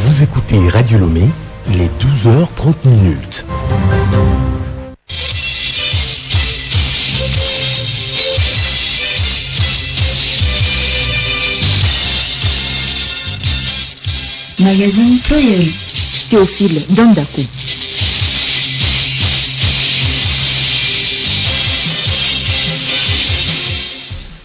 Vous écoutez Radio Lomé, il est 12h30. Magazine Pluriel, Théophile Dandakou.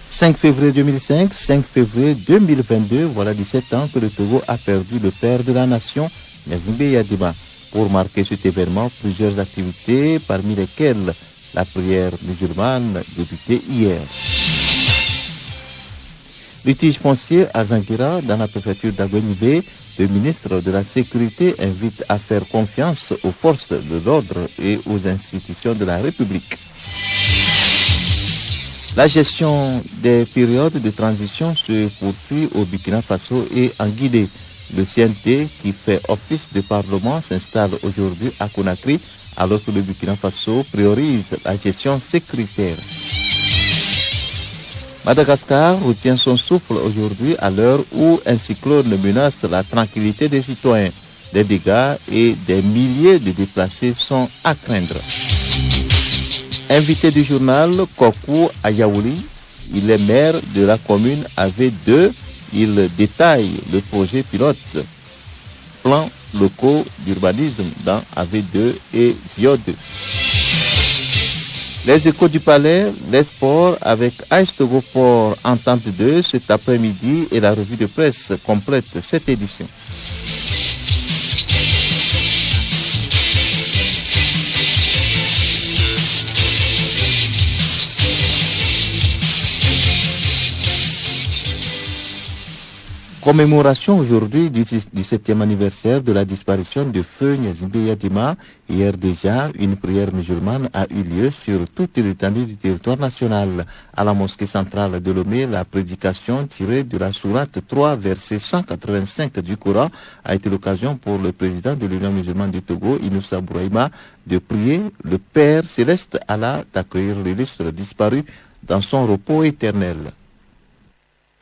5 février 2005, 5 février 2022, voilà 17 ans que le Togo a perdu le père de la nation, Gnassingbé Eyadema. Pour marquer cet événement, plusieurs activités, parmi lesquelles la prière musulmane débutée hier. Litige foncier à Zanguira, dans la préfecture d'Aguenibé, le ministre de la Sécurité invite à faire confiance aux forces de l'ordre et aux institutions de la République. La gestion des périodes de transition se poursuit au Burkina Faso et en Guinée. Le CNT, qui fait office de parlement, s'installe aujourd'hui à Conakry, alors que le Burkina Faso priorise la gestion sécuritaire. Madagascar retient son souffle aujourd'hui à l'heure où un cyclone menace la tranquillité des citoyens. Des dégâts et des milliers de déplacés sont à craindre. Invité du journal, Kokou Ayaouli, il est maire de la commune AV2. Il détaille le projet pilote, plan locaux d'urbanisme dans AV2 et ZIO2. Les échos du palais, les sports avec AS Togo Port Entente 2 cet après-midi et la revue de presse complète cette édition. Commémoration aujourd'hui du 17e anniversaire de la disparition de feu Gnassingbé Eyadema. Hier déjà, une prière musulmane a eu lieu sur toute l'étendue du territoire national. À la mosquée centrale de Lomé, la prédication tirée de la sourate 3, verset 185 du Coran a été l'occasion pour le président de l'Union musulmane du Togo, Inoussa Bouraïma, de prier le Père céleste Allah d'accueillir l'illustre disparu dans son repos éternel.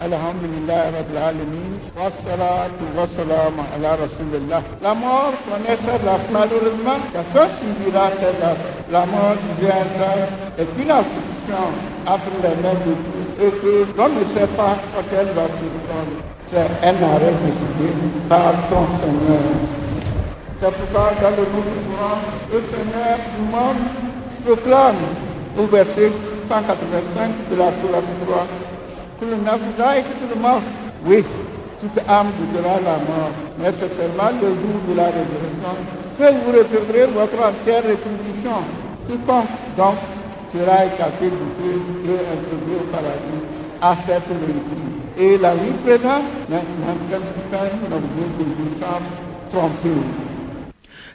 Alhamdulillah Rabbil Alamin, wassalatu wassalamu ala Rasulillah. La mort connaît celle-là, malheureusement, quelqu'un subira celle-là. La mort viendra est une affliction entre les mains de Dieu et que l'on ne sait pas quand elle va surprendre. C'est un arrêt décidé par ton Seigneur. C'est pourquoi dans le nom du Coran, le Seigneur du monde proclame au verset 185 de la sourate 3. Oui, toute âme goûtera la mort, mais c'est seulement le jour de la résurrection que vous recevrez votre entière rétribution. Quiconque donc sera écarté du feu et introduit au paradis à cette réussite. Et la vie présente n'entraîne pas une objet de jouissance trompée.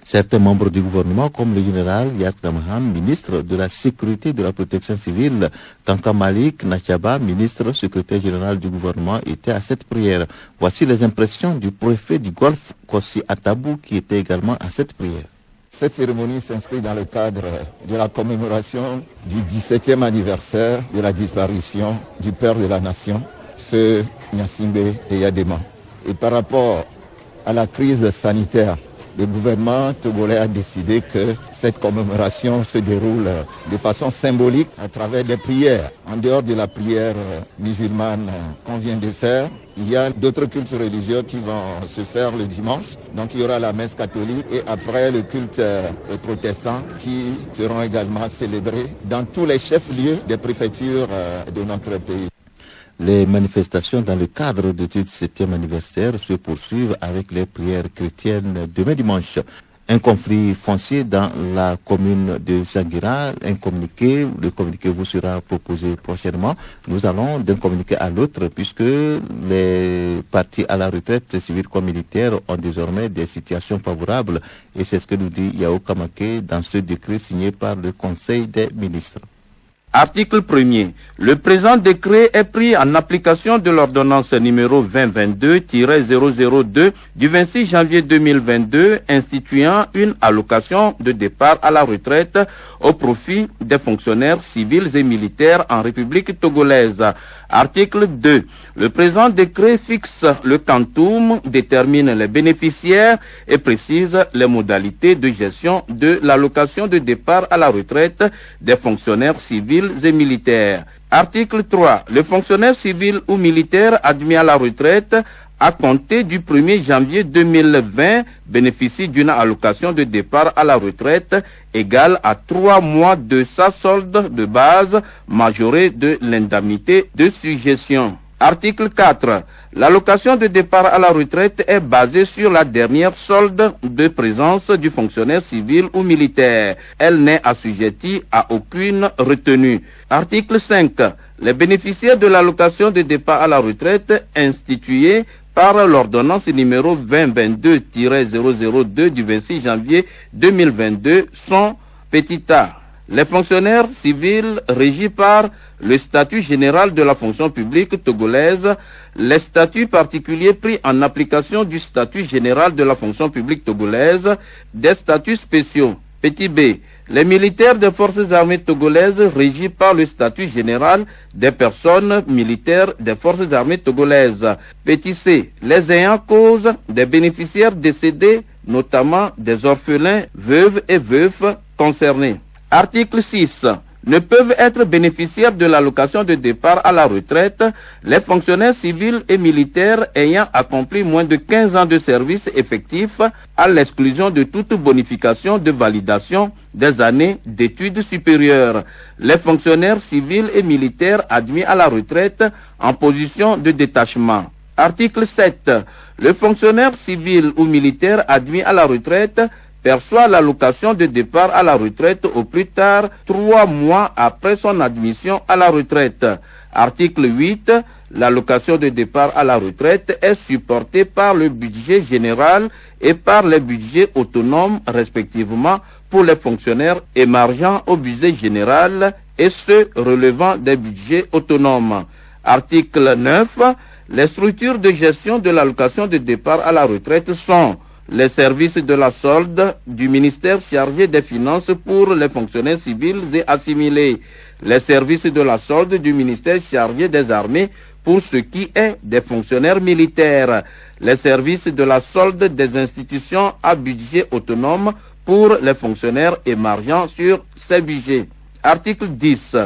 Certains membres du gouvernement, comme le général Yak Damhan, ministre de la Sécurité et de la Protection civile, Tanka Malik Nachaba, ministre secrétaire général du gouvernement, étaient à cette prière. Voici les impressions du préfet du Golfe, Kossi Atabou, qui était également à cette prière. Cette cérémonie s'inscrit dans le cadre de la commémoration du 17e anniversaire de la disparition du père de la nation, ce Gnassingbé Eyadema. Et par rapport à la crise sanitaire, le gouvernement togolais a décidé que cette commémoration se déroule de façon symbolique à travers des prières. En dehors de la prière musulmane qu'on vient de faire, il y a d'autres cultes religieux qui vont se faire le dimanche. Donc il y aura la messe catholique et après le culte protestant qui seront également célébrés dans tous les chefs-lieux des préfectures de notre pays. Les manifestations dans le cadre du 17e anniversaire se poursuivent avec les prières chrétiennes demain dimanche. Un conflit foncier dans la commune de Zanguira, le communiqué vous sera proposé prochainement. Nous allons d'un communiqué à l'autre puisque les partis à la retraite civile comme militaire ont désormais des situations favorables et c'est ce que nous dit Yao Kamake dans ce décret signé par le Conseil des ministres. Article 1er. Le présent décret est pris en application de l'ordonnance numéro 2022-002 du 26 janvier 2022 instituant une allocation de départ à la retraite au profit des fonctionnaires civils et militaires en République togolaise. Article 2. Le présent décret fixe le quantum, détermine les bénéficiaires et précise les modalités de gestion de l'allocation de départ à la retraite des fonctionnaires civils et militaires. Article 3. Le fonctionnaire civil ou militaire admis à la retraite à compter du 1er janvier 2020 bénéficie d'une allocation de départ à la retraite égale à 3 mois de sa solde de base majorée de l'indemnité de suggestion. Article 4. L'allocation de départ à la retraite est basée sur la dernière solde de présence du fonctionnaire civil ou militaire. Elle n'est assujettie à aucune retenue. Article 5. Les bénéficiaires de l'allocation de départ à la retraite instituée par l'ordonnance numéro 2022-002 du 26 janvier 2022 sont petit a. Les fonctionnaires civils régis par le statut général de la fonction publique togolaise, les statuts particuliers pris en application du statut général de la fonction publique togolaise, des statuts spéciaux. Petit b. Les militaires des forces armées togolaises régis par le statut général des personnes militaires des forces armées togolaises. Petit c. Les ayants cause des bénéficiaires décédés, notamment des orphelins, veuves et veufs concernés. Article 6. Ne peuvent être bénéficiaires de l'allocation de départ à la retraite les fonctionnaires civils et militaires ayant accompli moins de 15 ans de service effectif à l'exclusion de toute bonification de validation des années d'études supérieures. Les fonctionnaires civils et militaires admis à la retraite en position de détachement. Article 7. Le fonctionnaire civil ou militaire admis à la retraite perçoit l'allocation de départ à la retraite au plus tard 3 mois après son admission à la retraite. Article 8. L'allocation de départ à la retraite est supportée par le budget général et par les budgets autonomes respectivement pour les fonctionnaires émargeant au budget général et ceux relevant des budgets autonomes. Article 9. Les structures de gestion de l'allocation de départ à la retraite sont les services de la solde du ministère chargé des Finances pour les fonctionnaires civils et assimilés, les services de la solde du ministère chargé des Armées pour ce qui est des fonctionnaires militaires, les services de la solde des institutions à budget autonome pour les fonctionnaires émargeant sur ces budgets. Article 10.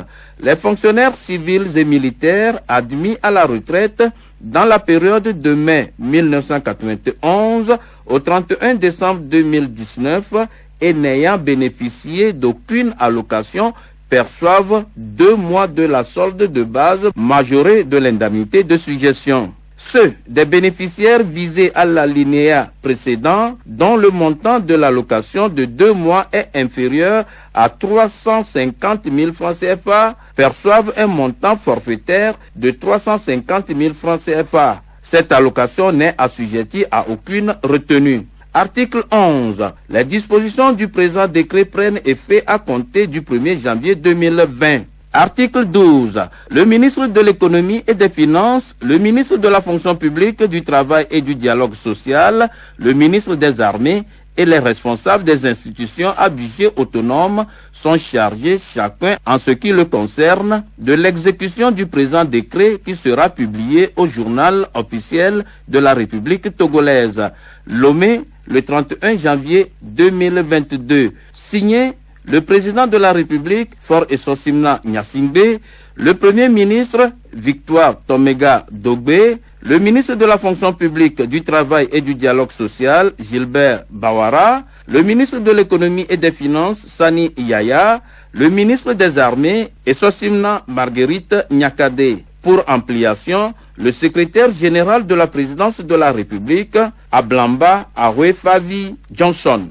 Les fonctionnaires civils et militaires admis à la retraite dans la période de mai 1991 au 31 décembre 2019 et n'ayant bénéficié d'aucune allocation perçoivent 2 mois de la solde de base majorée de l'indemnité de suggestion. Ceux des bénéficiaires visés à l'alinéa précédent dont le montant de l'allocation de 2 mois est inférieur à 350 000 francs CFA perçoivent un montant forfaitaire de 350 000 francs CFA. Cette allocation n'est assujettie à aucune retenue. Article 11. Les dispositions du présent décret prennent effet à compter du 1er janvier 2020. Article 12. Le ministre de l'Économie et des Finances, le ministre de la Fonction publique, du Travail et du Dialogue social, le ministre des Armées et les responsables des institutions à budget autonome sont chargés chacun en ce qui le concerne de l'exécution du présent décret qui sera publié au journal officiel de la République togolaise. Lomé le 31 janvier 2022. Signé le président de la République, Faure Essosimna Gnassingbé, le Premier ministre, Victoire Tomega Dogbe, le ministre de la Fonction publique, du Travail et du Dialogue social, Gilbert Bawara, le ministre de l'Économie et des Finances, Sani Yaya, le ministre des Armées, Essosimna Marguerite Nyakade. Pour ampliation, le secrétaire général de la présidence de la République, Ablamba Awe-Favi Johnson.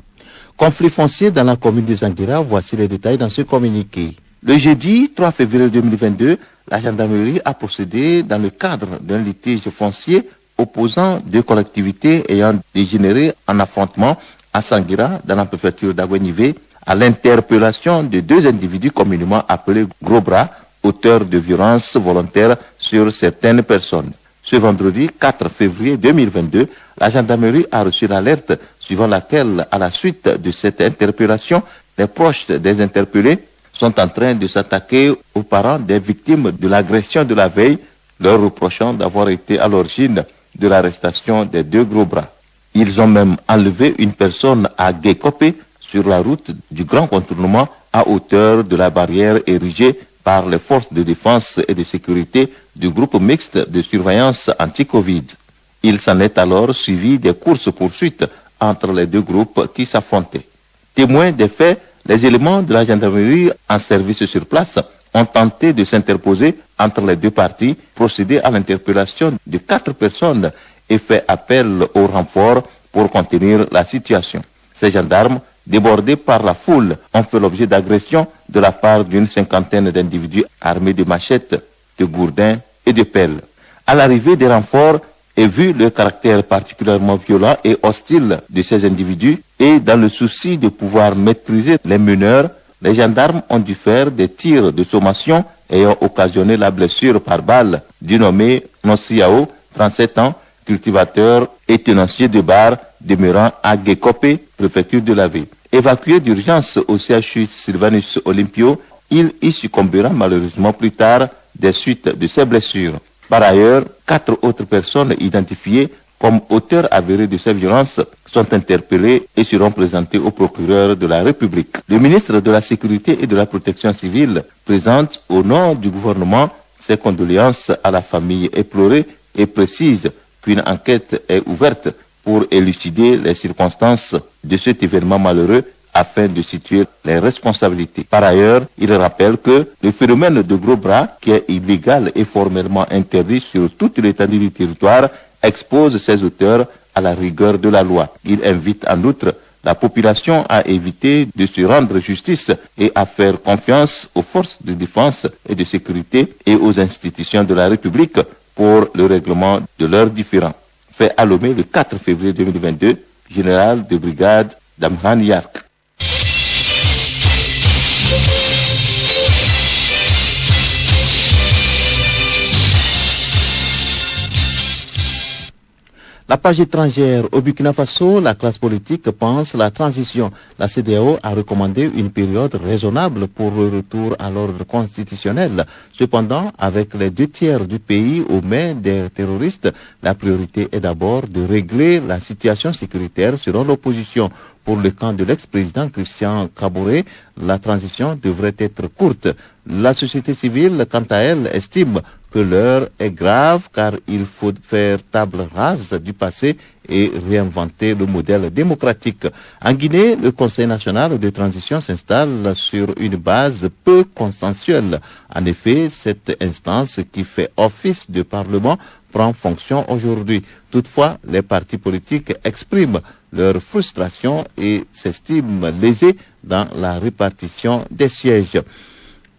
Conflit foncier dans la commune de Zanguira, voici les détails dans ce communiqué. Le jeudi 3 février 2022, la gendarmerie a procédé dans le cadre d'un litige foncier opposant deux collectivités ayant dégénéré en affrontement à Sanguira, dans la préfecture d'Aguenivé, à l'interpellation de 2 individus communément appelés gros bras, auteurs de violences volontaires sur certaines personnes. Ce vendredi 4 février 2022, la gendarmerie a reçu l'alerte suivant laquelle, à la suite de cette interpellation, les proches des interpellés sont en train de s'attaquer aux parents des victimes de l'agression de la veille leur reprochant d'avoir été à l'origine de l'arrestation des 2 gros bras. Ils ont même enlevé une personne à Guécopé sur la route du grand contournement à hauteur de la barrière érigée par les forces de défense et de sécurité du groupe mixte de surveillance anti-Covid. Il s'en est alors suivi des courses-poursuites entre les 2 groupes qui s'affrontaient. Témoins des faits, les éléments de la gendarmerie en service sur place ont tenté de s'interposer entre les 2 parties, procédé à l'interpellation de 4 personnes et fait appel au renfort pour contenir la situation. Ces gendarmes, débordés par la foule, ont fait l'objet d'agressions de la part d'une 50aine d'individus armés de machettes, de gourdins et de pelles. À l'arrivée des renforts, et vu le caractère particulièrement violent et hostile de ces individus, et dans le souci de pouvoir maîtriser les meneurs, les gendarmes ont dû faire des tirs de sommation ayant occasionné la blessure par balle du nommé Nociao, 37 ans, cultivateur et tenancier de bar demeurant à Guécopé, préfecture de l'Avé. Évacué d'urgence au CHU Sylvanus Olympio, il y succombera malheureusement plus tard des suites de ses blessures. Par ailleurs, 4 autres personnes identifiées comme auteurs avérés de ces violences sont interpellées et seront présentées au procureur de la République. Le ministre de la Sécurité et de la Protection civile présente au nom du gouvernement ses condoléances à la famille éplorée et précise qu'une enquête est ouverte pour élucider les circonstances de cet événement malheureux afin de situer les responsabilités. Par ailleurs, il rappelle que le phénomène de gros bras, qui est illégal et formellement interdit sur toute l'étendue du territoire, expose ses auteurs à la rigueur de la loi. Il invite en outre la population à éviter de se rendre justice et à faire confiance aux forces de défense et de sécurité et aux institutions de la République pour le règlement de leurs différends. Fait à Lomé le 4 février 2022, général de brigade Damhan Yark. La page étrangère au Burkina Faso, la classe politique pense la transition. La CEDEAO a recommandé une période raisonnable pour le retour à l'ordre constitutionnel. Cependant, avec les 2 tiers du pays aux mains des terroristes, la priorité est d'abord de régler la situation sécuritaire selon l'opposition. Pour le camp de l'ex-président Christian Kaboré, la transition devrait être courte. La société civile, quant à elle, estime que l'heure est grave car il faut faire table rase du passé et réinventer le modèle démocratique. En Guinée, le Conseil national de transition s'installe sur une base peu consensuelle. En effet, cette instance qui fait office de parlement prend fonction aujourd'hui. Toutefois, les partis politiques expriment leur frustration et s'estiment lésés dans la répartition des sièges.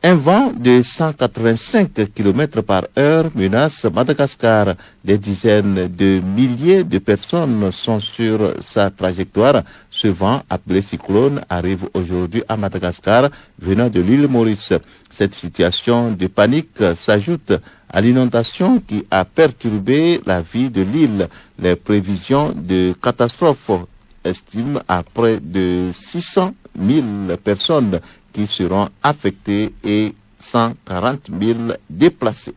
Un vent de 185 km/h menace Madagascar. Des dizaines de milliers de personnes sont sur sa trajectoire. Ce vent, appelé cyclone, arrive aujourd'hui à Madagascar, venant de l'île Maurice. Cette situation de panique s'ajoute à l'inondation qui a perturbé la vie de l'île. Les prévisions de catastrophe estiment à près de 600 000 personnes qui seront affectés et 140 000 déplacés.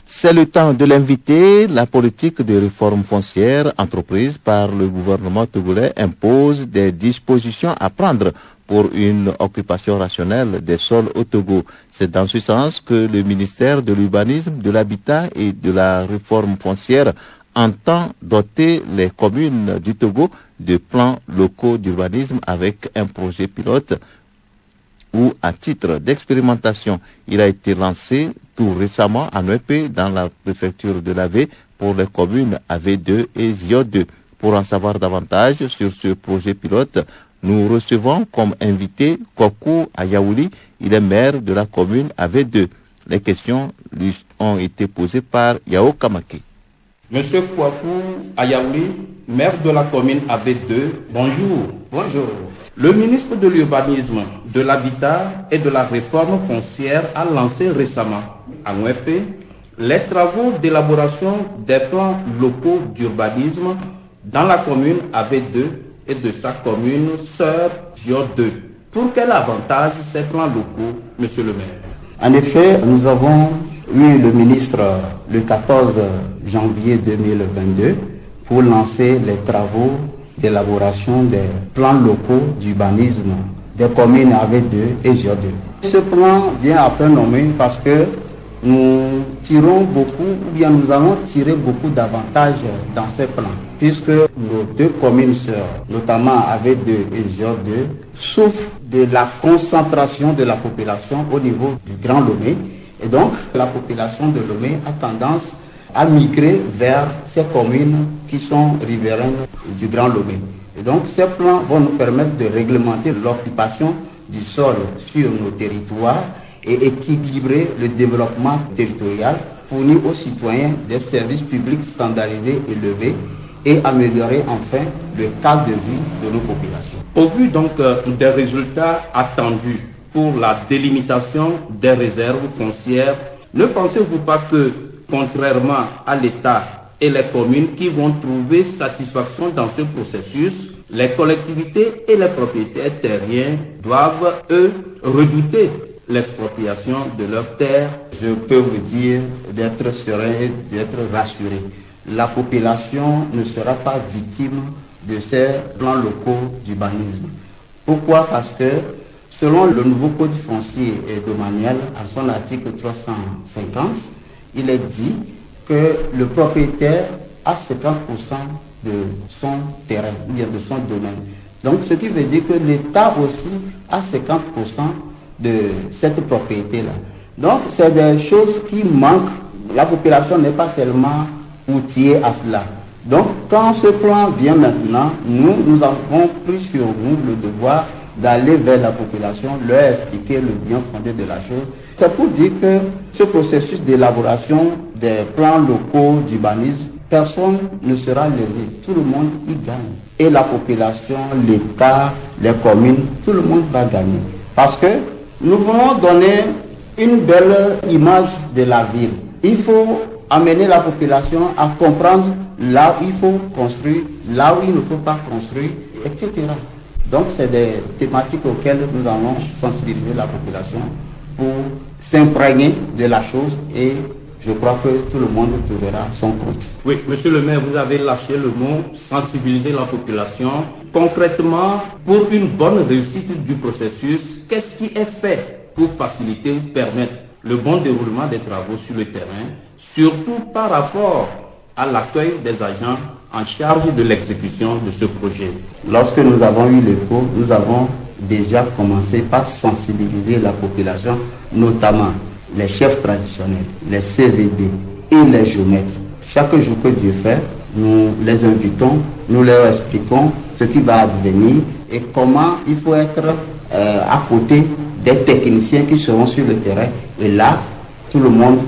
C'est le temps de l'inviter. La politique de réforme foncière entreprise par le gouvernement togolais impose des dispositions à prendre pour une occupation rationnelle des sols au Togo. C'est dans ce sens que le ministère de l'Urbanisme, de l'Habitat et de la Réforme foncière entend doter les communes du Togo de plans locaux d'urbanisme avec un projet pilote ou à titre d'expérimentation. Il a été lancé tout récemment en EP dans la préfecture de l'Avé pour les communes AV2 et ZIO2. Pour en savoir davantage sur ce projet pilote, nous recevons comme invité Kokou Ayaouli. Il est maire de la commune AV2. Les questions lui ont été posées par Yao Kamake. Monsieur Kokou Ayaouli, maire de la commune AV2, bonjour. Bonjour. Le ministre de l'Urbanisme, de l'Habitat et de la Réforme foncière a lancé récemment, à Nwepé, les travaux d'élaboration des plans locaux d'urbanisme dans la commune AV2 et de sa commune sœur Gio2. Pour quel avantage ces plans locaux, monsieur le maire? En effet, nous avons eu le ministre le 14 janvier 2022 pour lancer les travaux d'élaboration des plans locaux d'urbanisme des communes AV2 et Gio2. Ce plan vient à peine nommé parce que nous tirons beaucoup, ou bien nous allons tirer beaucoup d'avantages dans ces plans, puisque nos deux communes sœurs, notamment AV2 et Gio2, souffrent de la concentration de la population au niveau du Grand Lomé. Et donc, la population de Lomé a tendance à migrer vers ces communes qui sont riveraines du Grand Lomé. Et donc, ces plans vont nous permettre de réglementer l'occupation du sol sur nos territoires et équilibrer le développement territorial, fournir aux citoyens des services publics standardisés élevés et améliorer enfin le cadre de vie de nos populations. Au vu donc des résultats attendus pour la délimitation des réserves foncières, ne pensez-vous pas que, contrairement à l'État et les communes qui vont trouver satisfaction dans ce processus, les collectivités et les propriétaires terriens doivent, eux, redouter l'expropriation de leurs terres? Je peux vous dire d'être serein et d'être rassuré. La population ne sera pas victime de ces plans locaux d'urbanisme. Pourquoi? Parce que selon le nouveau code foncier et domanial, à son article 350, il est dit que le propriétaire a 50% de son terrain, ou bien de son domaine. Donc ce qui veut dire que l'État aussi a 50% de cette propriété-là. Donc c'est des choses qui manquent. La population n'est pas tellement outillée à cela. Donc quand ce plan vient maintenant, nous avons pris sur nous le devoir d'aller vers la population, leur expliquer le bien fondé de la chose. C'est pour dire que ce processus d'élaboration des plans locaux d'urbanisme, personne ne sera lésé, tout le monde y gagne. Et la population, l'État, les communes, tout le monde va gagner. Parce que nous voulons donner une belle image de la ville. Il faut amener la population à comprendre là où il faut construire, là où il ne faut pas construire, etc. Donc c'est des thématiques auxquelles nous allons sensibiliser la population pour s'imprégner de la chose et je crois que tout le monde trouvera son compte. Oui, monsieur le maire, vous avez lâché le mot sensibiliser la population. Concrètement, pour une bonne réussite du processus, qu'est-ce qui est fait pour faciliter ou permettre le bon déroulement des travaux sur le terrain, surtout par rapport à l'accueil des agents en charge de l'exécution de ce projet? Lorsque nous avons eu le cours, nous avons déjà commencé par sensibiliser la population, notamment les chefs traditionnels, les CVD et les géomètres. Chaque jour que Dieu fait, nous les invitons, nous leur expliquons ce qui va advenir et comment il faut être à côté des techniciens qui seront sur le terrain. Et là, tout le monde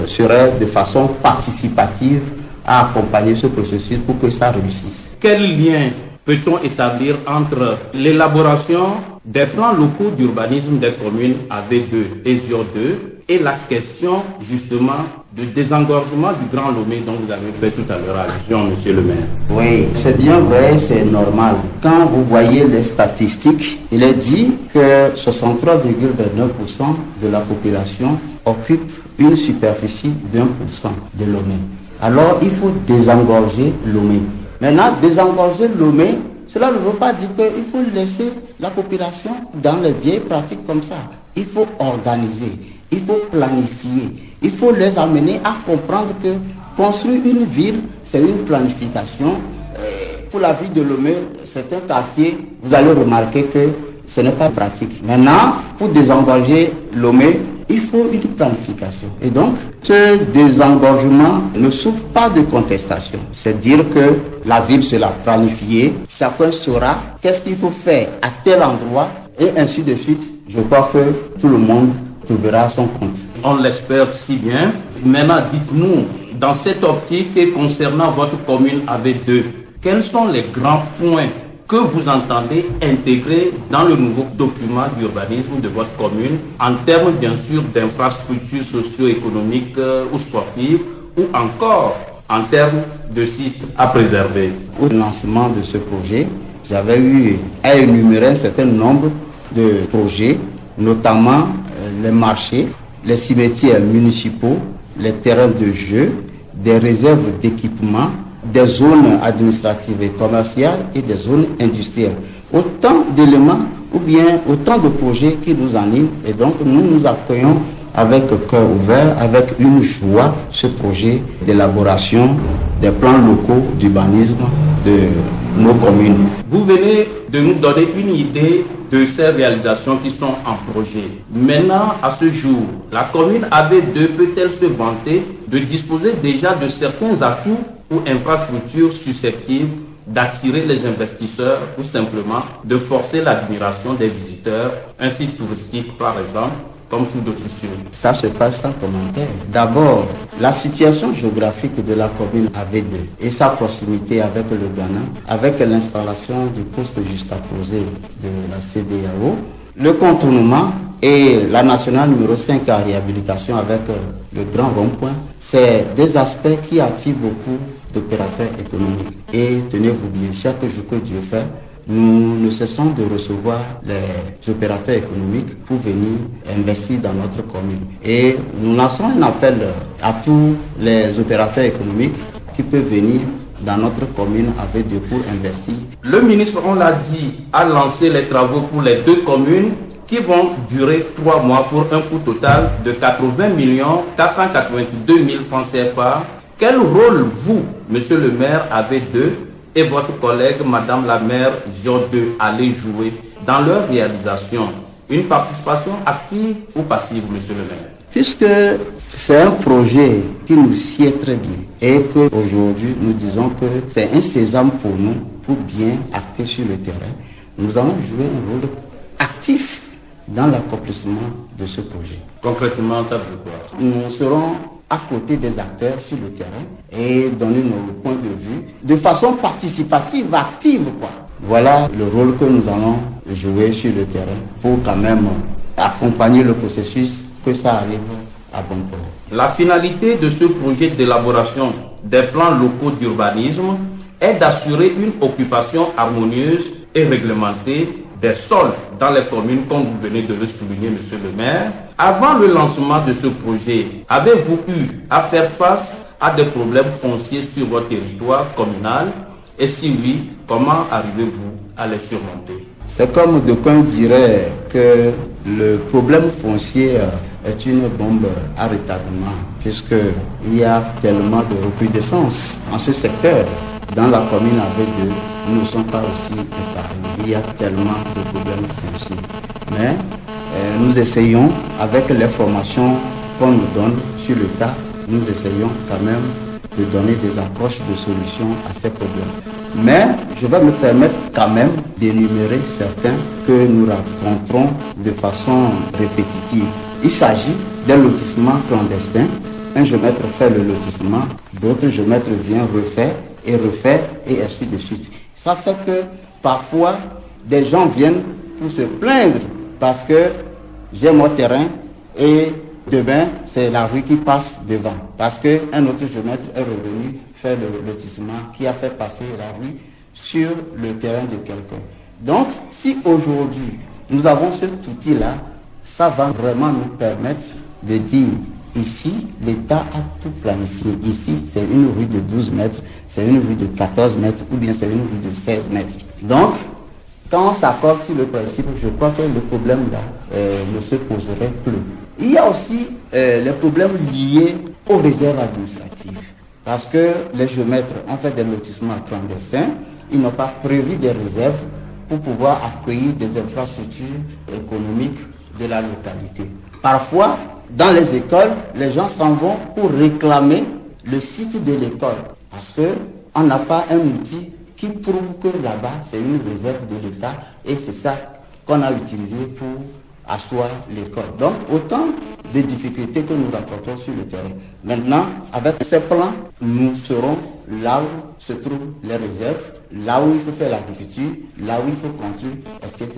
serait de façon participative à accompagner ce processus pour que ça réussisse. Quel lien peut-on établir entre l'élaboration des plans locaux d'urbanisme des communes AV2 et Gio2 et la question justement du désengorgement du Grand Lomé dont vous avez fait tout à l'heure allusion, monsieur le maire? Oui, c'est bien vrai, c'est normal. Quand vous voyez les statistiques, il est dit que 63,29% de la population occupe une superficie d'1% de Lomé. Alors il faut désengorger Lomé. Maintenant, désengorger Lomé, cela ne veut pas dire qu'il faut laisser la population dans les vieilles pratiques comme ça. Il faut organiser, il faut planifier, il faut les amener à comprendre que construire une ville, c'est une planification. Pour la ville de Lomé, c'est un quartier, vous allez remarquer que ce n'est pas pratique. Maintenant, pour désengorger Lomé, il faut une planification. Et donc, ce désengorgement ne souffre pas de contestation. C'est dire que la ville sera planifiée, chacun saura qu'est-ce qu'il faut faire à tel endroit, et ainsi de suite. Je crois que tout le monde trouvera son compte. On l'espère si bien. Maintenant, dites-nous, dans cette optique et concernant votre commune AV2, quels sont les grands points que vous entendez intégrer dans le nouveau document d'urbanisme de votre commune en termes bien sûr d'infrastructures socio-économiques ou sportives ou encore en termes de sites à préserver? Au lancement de ce projet, j'avais eu à énumérer un certain nombre de projets, notamment les marchés, les cimetières municipaux, les terrains de jeu, des réserves d'équipement, des zones administratives et commerciales et des zones industrielles. Autant d'éléments ou bien autant de projets qui nous animent, et donc nous accueillons avec cœur ouvert, avec une joie, ce projet d'élaboration des plans locaux d'urbanisme de nos communes. Vous venez de nous donner une idée de ces réalisations qui sont en projet. Maintenant, à ce jour, la commune AB2 peut-elle se vanter de disposer déjà de certains atouts ou infrastructures susceptibles d'attirer les investisseurs ou simplement de forcer l'admiration des visiteurs, un site touristique par exemple, comme sous d'autres cieux? Ça se passe sans commentaire. D'abord, la situation géographique de la commune AB2 et sa proximité avec le Ghana, avec l'installation du poste juxtaposé de la CEDEAO, le contournement et la nationale numéro 5 à réhabilitation avec le grand rond-point, c'est des aspects qui attirent beaucoup d'opérateurs économiques. Et tenez-vous bien, chaque jour que Dieu fait, nous ne cessons de recevoir les opérateurs économiques pour venir investir dans notre commune. Et nous lançons un appel à tous les opérateurs économiques qui peuvent venir dans notre commune avec des pour investir. Le ministre, on l'a dit, a lancé les travaux pour les deux communes qui vont durer 3 mois pour un coût total de 80 482 000 francs CFA. Quel rôle vous, monsieur le maire AB2, et votre collègue, madame la maire J2, allez jouer dans leur réalisation? Une participation active ou passive, monsieur le maire? Puisque c'est un projet qui nous sied très bien et qu'aujourd'hui nous disons que c'est un sésame pour nous pour bien acter sur le terrain, nous allons jouer un rôle actif dans l'accomplissement de ce projet. Concrètement, ça veut quoi? Nous serons à côté des acteurs sur le terrain et donner nos points de vue de façon participative, active, quoi. Voilà le rôle que nous allons jouer sur le terrain pour quand même accompagner le processus, que ça arrive à bon port. La finalité de ce projet d'élaboration des plans locaux d'urbanisme est d'assurer une occupation harmonieuse et réglementée des sols dans les communes, comme vous venez de le souligner, monsieur le maire. Avant le lancement de ce projet, avez-vous eu à faire face à des problèmes fonciers sur votre territoire communal? Et si oui, comment arrivez-vous à les surmonter? C'est comme d'aucuns diraient que le problème foncier est une bombe à retardement, puisqu'il y a tellement de recrudescence en ce secteur. Dans la commune AB2, nous ne sommes pas aussi épargnés. Il y a tellement de problèmes fonciers. Mais nous essayons, avec les formations qu'on nous donne sur le tas, nous essayons quand même de donner des approches de solutions à ces problèmes. Mais je vais me permettre quand même d'énumérer certains que nous rencontrons de façon répétitive. Il s'agit d'un lotissement clandestin. Un géomètre fait le lotissement, d'autres géomètres viennent refaire et ainsi de suite. Ça fait que parfois des gens viennent pour se plaindre parce que j'ai mon terrain et demain c'est la rue qui passe devant. Parce qu'un autre géomètre est revenu faire le lotissement qui a fait passer la rue sur le terrain de quelqu'un. Donc si aujourd'hui nous avons cet outil-là, ça va vraiment nous permettre de dire ici, l'État a tout planifié. Ici, c'est une rue de 12 mètres, c'est une rue de 14 mètres, ou bien c'est une rue de 16 mètres. Donc, quand on s'accorde sur le principe, je crois que le problème là ne se poserait plus. Il y a aussi les problèmes liés aux réserves administratives. Parce que les géomètres ont fait des lotissements clandestins, ils n'ont pas prévu des réserves pour pouvoir accueillir des infrastructures économiques de la localité. Parfois, dans les écoles, les gens s'en vont pour réclamer le site de l'école. Parce qu'on n'a pas un outil qui prouve que là-bas, c'est une réserve de l'État et c'est ça qu'on a utilisé pour asseoir l'école. Donc, autant de difficultés que nous rencontrons sur le terrain. Maintenant, avec ces plans, nous serons là où se trouvent les réserves, là où il faut faire l'agriculture, là où il faut construire, etc.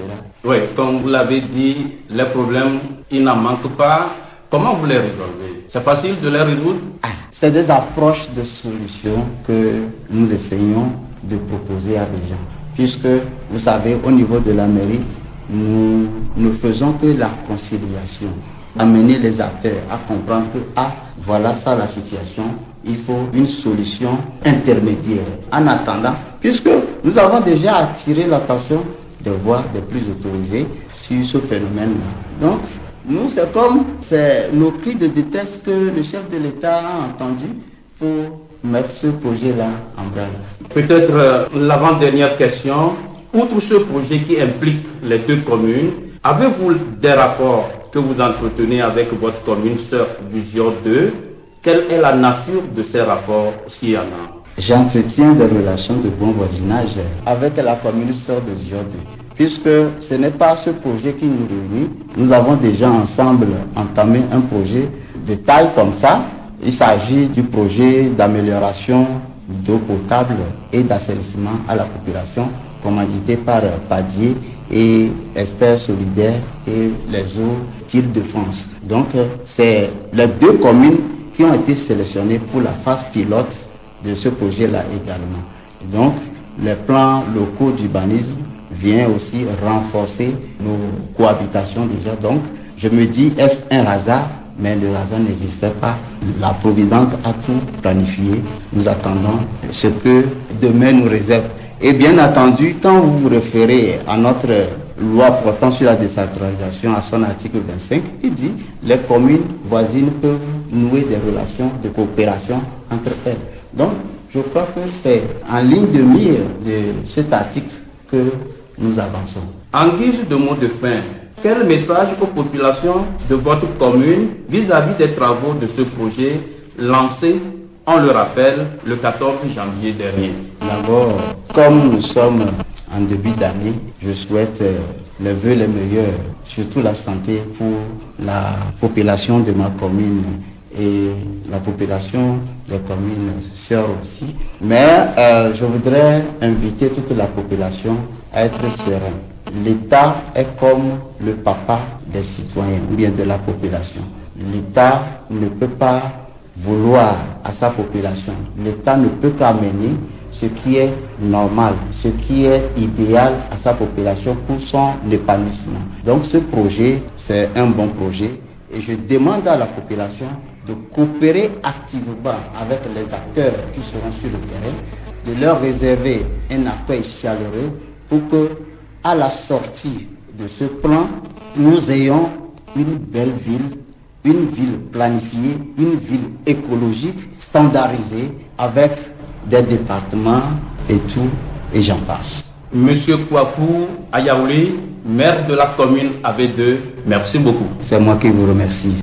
Oui, comme vous l'avez dit, les problèmes, ils n'en manquent pas. Comment vous les résolvez? C'est facile de les résoudre? C'est des approches de solutions que nous essayons de proposer à des gens. puisque, vous savez, au niveau de la mairie, nous ne faisons que la conciliation, amener les acteurs à comprendre que, voilà ça la situation, il faut une solution intermédiaire. En attendant, puisque nous avons déjà attiré l'attention des voix des plus autorisées sur ce phénomène-là. Donc, nous, c'est nos cris de détresse que le chef de l'État a entendu pour mettre ce projet-là en branle. Peut-être l'avant-dernière question. Outre ce projet qui implique les deux communes, avez-vous des rapports que vous entretenez avec votre commune sœur du GIO 2? Quelle est la nature de ces rapports, s'il y en a? J'entretiens des relations de bon voisinage avec la commune sœur de GIO 2. Puisque ce n'est pas ce projet qui nous réunit, nous avons déjà ensemble entamé un projet de taille comme ça. Il s'agit du projet d'amélioration d'eau potable et d'assainissement à la population, commandité par Padier et Experts Solidaires et les eaux d'Île-de-France. Donc, c'est les deux communes qui ont été sélectionnées pour la phase pilote de ce projet-là également. Et donc, les plans locaux d'urbanisme vient aussi renforcer nos cohabitations déjà. Donc, je me dis, est-ce un hasard? Mais le hasard n'existait pas. La Providence a tout planifié. Nous attendons ce que demain nous réserve. Et bien entendu, quand vous vous référez à notre loi portant sur la décentralisation, à son article 25, il dit les communes voisines peuvent nouer des relations de coopération entre elles. Donc, je crois que c'est en ligne de mire de cet article que nous avançons. En guise de mot de fin, quel message aux populations de votre commune vis-à-vis des travaux de ce projet lancé, on le rappelle, le 14 janvier dernier? D'abord, comme nous sommes en début d'année, je souhaite les vœux les meilleurs, surtout la santé pour la population de ma commune et la population des communes sœurs aussi. Mais je voudrais inviter toute la population à être serein. L'État est comme le papa des citoyens ou bien de la population. L'État ne peut pas vouloir à sa population. L'État ne peut qu'amener ce qui est normal, ce qui est idéal à sa population pour son épanouissement. Donc ce projet, c'est un bon projet et je demande à la population de coopérer activement avec les acteurs qui seront sur le terrain, de leur réserver un accueil chaleureux pour que, à la sortie de ce plan, nous ayons une belle ville, une ville planifiée, une ville écologique, standardisée, avec des départements et tout, et j'en passe. Monsieur Kouakou Ayaouli, maire de la commune AB2, merci beaucoup. C'est moi qui vous remercie.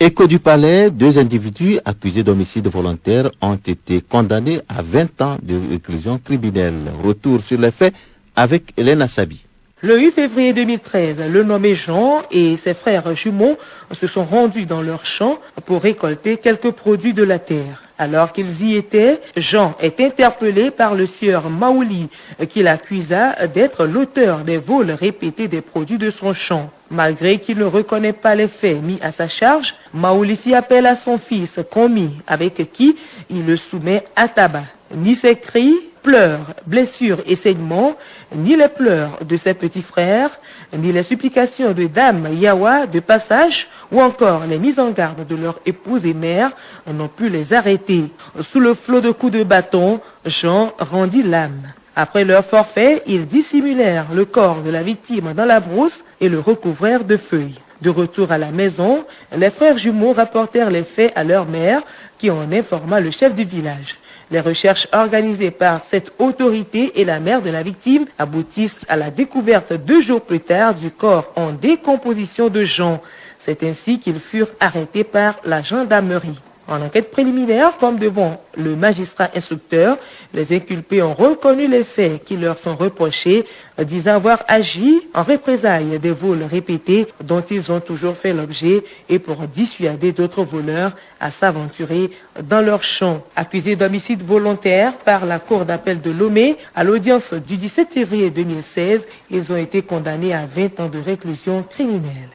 Écho du Palais, 2 individus accusés d'homicide volontaire ont été condamnés à 20 ans de réclusion criminelle. Retour sur les faits avec Hélène Assabi. Le 8 février 2013, le nommé Jean et ses frères jumeaux se sont rendus dans leur champ pour récolter quelques produits de la terre. Alors qu'ils y étaient, Jean est interpellé par le sieur Maouli qui l'accusa d'être l'auteur des vols répétés des produits de son champ. Malgré qu'il ne reconnaît pas les faits mis à sa charge, Maouli fit appel à son fils commis avec qui il le soumet à tabac. Ni ses cris, pleurs, blessures et saignements, ni les pleurs de ses petits frères, ni les supplications de Dame Yawa de passage, ou encore les mises en garde de leur épouse et mère n'ont pu les arrêter. Sous le flot de coups de bâton, Jean rendit l'âme. Après leur forfait, ils dissimulèrent le corps de la victime dans la brousse et le recouvrèrent de feuilles. De retour à la maison, les frères jumeaux rapportèrent les faits à leur mère qui en informa le chef du village. Les recherches organisées par cette autorité et la mère de la victime aboutissent à la découverte 2 jours plus tard du corps en décomposition de Jean. C'est ainsi qu'ils furent arrêtés par la gendarmerie. En enquête préliminaire, comme devant le magistrat instructeur, les inculpés ont reconnu les faits qui leur sont reprochés, disant avoir agi en représailles des vols répétés dont ils ont toujours fait l'objet et pour dissuader d'autres voleurs à s'aventurer dans leurs champs. Accusés d'homicide volontaire par la cour d'appel de Lomé, à l'audience du 17 février 2016, ils ont été condamnés à 20 ans de réclusion criminelle.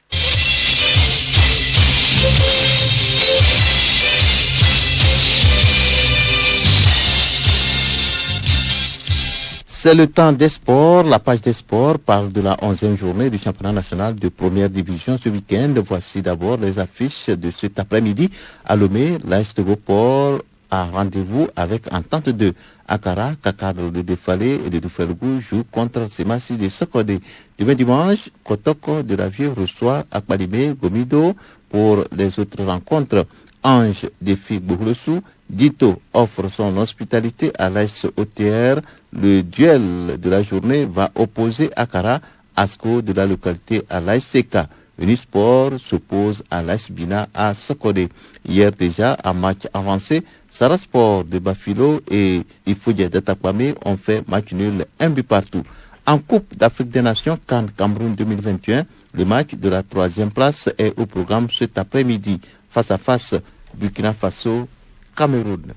C'est le temps des sports. La page des sports parle de la 11e journée du championnat national de première division ce week-end. Voici d'abord les affiches de cet après-midi. À Lomé, l'AS Togoport a rendez-vous avec Entente 2. Akara, Kakadre de Defalé et de Doufelgou jouent contre Semassi de Sokodé. Demain dimanche, Kotoko de la Vieux reçoit Akbalime Gomido pour les autres rencontres. Ange défie Bourlesou. Dito offre son hospitalité à l'AS OTR. Le duel de la journée va opposer Akara, Asko de la localité à l'AS Seka. Unisport s'oppose à l'AS Bina à Sokodé. Hier déjà, en match avancé, Sarasport de Bafilo et Ifoudia de Takwame ont fait match nul 1 but partout. En Coupe d'Afrique des Nations, CAN Cameroun 2021, le match de la 3e place est au programme cet après-midi. Face à face, Burkina Faso, Cameroun.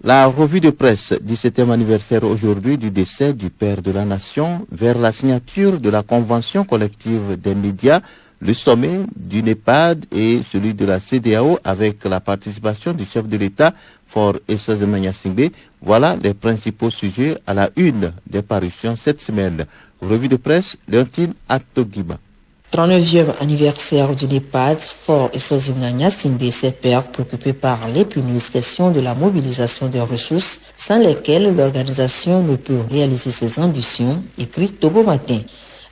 La revue de presse, 17e anniversaire aujourd'hui du décès du père de la nation, vers la signature de la convention collective des médias, le sommet du NEPAD et celui de la CEDEAO avec la participation du chef de l'État, Faure Essozimna Gnassingbé. Voilà les principaux sujets à la une des parutions cette semaine. Revue de presse, Léontine Atogima. 39e anniversaire du NEPAD, Faure Essozimna Gnassingbé s'est père préoccupé par l'épineuse question de la mobilisation des ressources sans lesquelles l'organisation ne peut réaliser ses ambitions, écrit Togo Matin.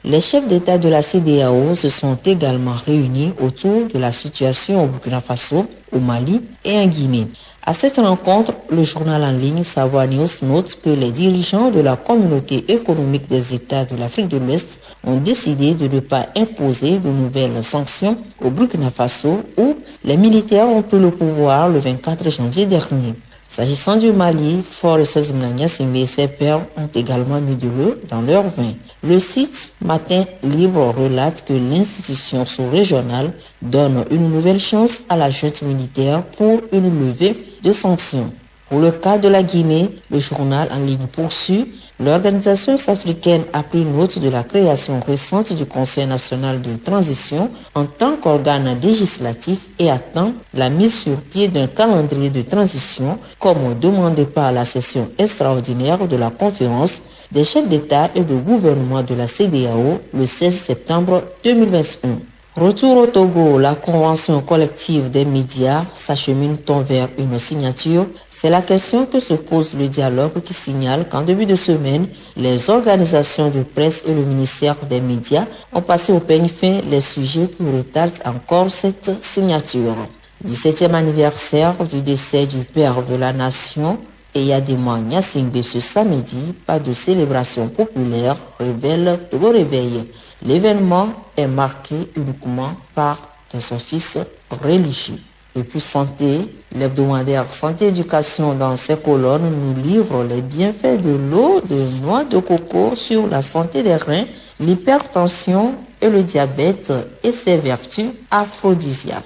Les chefs d'État de la CEDEAO se sont également réunis autour de la situation au Burkina Faso, au Mali et en Guinée. À cette rencontre, le journal en ligne Savoir News note que les dirigeants de la communauté économique des États de l'Afrique de l'Ouest ont décidé de ne pas imposer de nouvelles sanctions au Burkina Faso où les militaires ont pris le pouvoir le 24 janvier dernier. S'agissant du Mali, Faure Essozimna Gnassingbé et ses pairs ont également mis de l'eau dans leur vin. Le site Matin Libre relate que l'institution sous-régionale donne une nouvelle chance à la junte militaire pour une levée de sanctions. Pour le cas de la Guinée, le journal en ligne poursuit. L'organisation africaine a pris note de la création récente du Conseil national de transition en tant qu'organe législatif et attend la mise sur pied d'un calendrier de transition comme demandé par la session extraordinaire de la conférence des chefs d'État et de gouvernement de la CEDEAO le 16 septembre 2021. Retour au Togo, la convention collective des médias s'achemine-t-on vers une signature? C'est la question que se pose le dialogue qui signale qu'en début de semaine, les organisations de presse et le ministère des médias ont passé au peigne fin les sujets qui retardent encore cette signature. 17e anniversaire du décès du père de la nation, Eyadema Gnassingbé ce samedi, pas de célébration populaire, révèle Togo Réveil. L'événement est marqué uniquement par des offices religieux. Et puis santé, l'hebdomadaire Santé Éducation dans ses colonnes nous livre les bienfaits de l'eau de noix de coco sur la santé des reins, l'hypertension et le diabète et ses vertus aphrodisiaques.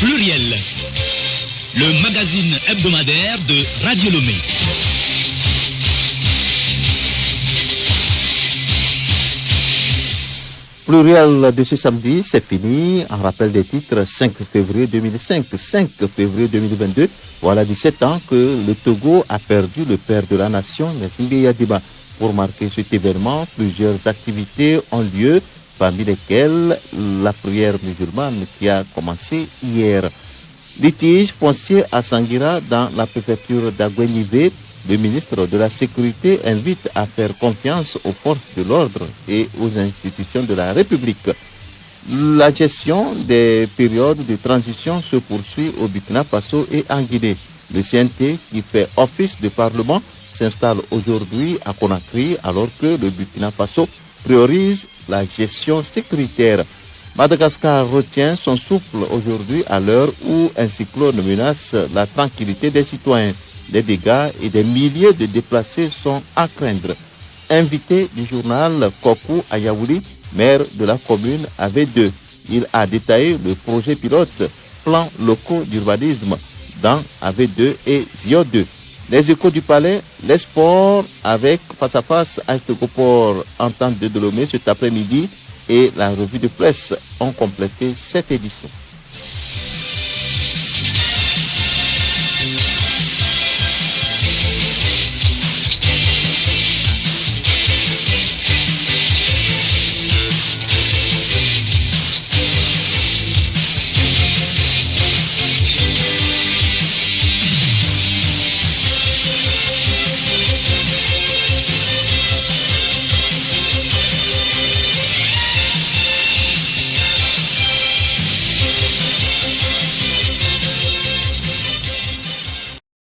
Pluriel, le magazine hebdomadaire de Radio Lomé. Pluriel de ce samedi, c'est fini. En rappel des titres, 5 février 2005, 5 février 2022. Voilà 17 ans que le Togo a perdu le père de la nation, Gnassingbé Eyadema. Pour marquer cet événement, plusieurs activités ont lieu, parmi lesquelles la prière musulmane qui a commencé hier. Litige foncier à Sangira dans la préfecture d'Aguenivé. Le ministre de la Sécurité invite à faire confiance aux forces de l'ordre et aux institutions de la République. La gestion des périodes de transition se poursuit au Burkina Faso et en Guinée. Le CNT, qui fait office de parlement, s'installe aujourd'hui à Conakry alors que le Burkina Faso priorise la gestion sécuritaire. Madagascar retient son souffle aujourd'hui à l'heure où un cyclone menace la tranquillité des citoyens. Des dégâts et des milliers de déplacés sont à craindre. Invité du journal Kokou Ayaouli, maire de la commune AV2, il a détaillé le projet pilote Plan locaux d'urbanisme dans AV2 et Zio 2. Les Échos du Palais, les sports avec face à face à Techoport Entente de Dlomé cet après-midi et la revue de presse ont complété cette édition.